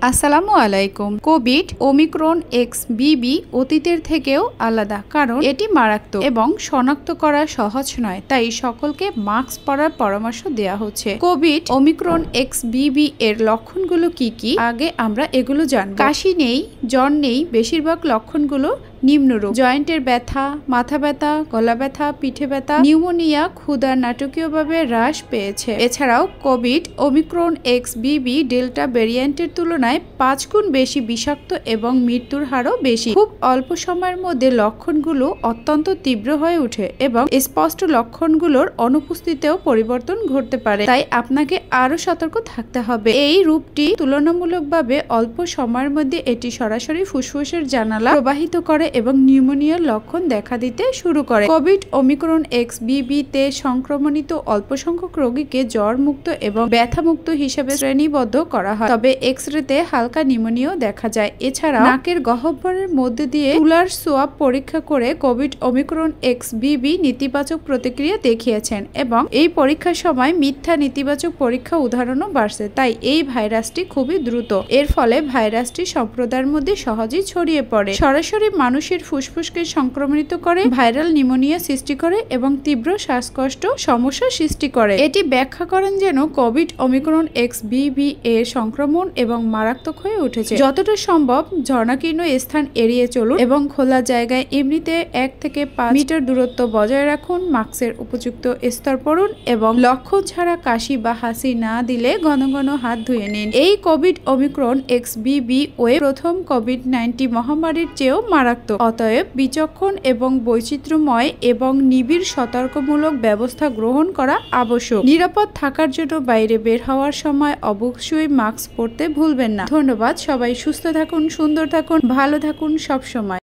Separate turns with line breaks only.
আসসালামু আলাইকুম। Covid Omicron XBB অতীতের থেকেও আলাদা, কারণ এটি মারাত্মক এবং শনাক্ত করা সহজ নয়, তাই সকলকে মাস্ক পরার পরামর্শ দেওয়া হচ্ছে। কোভিড ওমিক্রন XBB এর লক্ষণগুলো কি কি, আগে আমরা এগুলো জানব। কাশি নেই, জ্বর নেই, বেশিরভাগ লক্ষণগুলো নিম্নরূপ: জয়েন্টের ব্যথা, মাথা ব্যথা, গলা ব্যথা, পিঠে ব্যথা, নিউমোনিয়া, ক্ষুধা নাটকীয়ভাবে হ্রাস পেয়েছে। এছাড়াও কোভিড ওমিক্রন XBB ডেল্টা ভ্যারিয়েন্টের তুলনায় 5 গুণ বেশি বিষাক্ত এবং মৃত্যুর হারও বেশি। খুব অল্প সময়ের মধ্যে লক্ষণগুলো অত্যন্ত তীব্র হয়ে ওঠে এবং স্পষ্ট লক্ষণগুলোর অনুপস্থিতিতেও পরিবর্তন ঘটতে পারে, তাই আপনাকে আরো সতর্ক থাকতে হবে। এই রূপটি তুলনামূলকভাবে অল্প সময়ের মধ্যে এটি সরাসরি ফুসফুসের জানালা প্রবাহিত করে এবং নিউমোনিয়ার লক্ষণ দেখা দিতে শুরু করে। কোভিড ওমিক্রন XBB তে সংক্রমণিত অল্প সংখ্যক রোগীকে জ্বর মুক্ত এবং ব্যথা মুক্ত হিসেবে শ্রেণীবদ্ধ করা হয়, তবে এক্স-রেতে হালকা নিউমোনিয়াও দেখা যায়। এছাড়া নাকের গহ্বরের মধ্যে দিয়ে তুলার সোয়াব পরীক্ষা করে কোভিড ওমিক্রন XBB নেতিবাচক প্রতিক্রিয়া দেখিয়েছেন এবং এই পরীক্ষার সময় মিথ্যা নেতিবাচক পরীক্ষা উদাহরণও বাড়ছে, তাই এই ভাইরাসটি খুবই দ্রুত। এর ফলে ভাইরাসটি সম্প্রদায়ের মধ্যে সহজেই ছড়িয়ে পড়ে, সরাসরি মানুষের ফুসফুসকে সংক্রমিত করে, ভাইরাল নিউমোনিয়া সৃষ্টি করে এবং তীব্র শ্বাসকষ্ট সমস্যা সৃষ্টি করে। এটি ব্যাখ্যা করেন যেন কোভিড ওমিক্রন XBB এর সংক্রমণ এবং মারাত্মক হয়ে উঠেছে। যতটা সম্ভব ঝর্ণাকীর্ণ স্থান এড়িয়ে চলুন এবং খোলা জায়গায় এমনিতে 1 থেকে 5 মিটার দূরত্ব বজায় রাখুন। মাস্কের উপযুক্ত স্তর পড়ুন এবং লক্ষণ ছাড়া কাশি বা হাসি না দিলে ঘন ঘন হাত ধুয়ে নিন। এই কোভিড ওমিক্রন XBB ওয়েভ প্রথম কোভিড-19 মহামারীর চেয়েও মারাত্মক, অতএব বিচক্ষণ এবং বৈচিত্র্যময় এবং নিবিড় সতর্কমূলক ব্যবস্থা গ্রহণ করা আবশ্যক। নিরাপদ থাকার জন্য বাইরে বের হওয়ার সময় অবশ্যই মাস্ক পরতে ভুলবেন না। ধন্যবাদ। সবাই সুস্থ থাকুন, সুন্দর থাকুন, ভালো থাকুন সব সময়।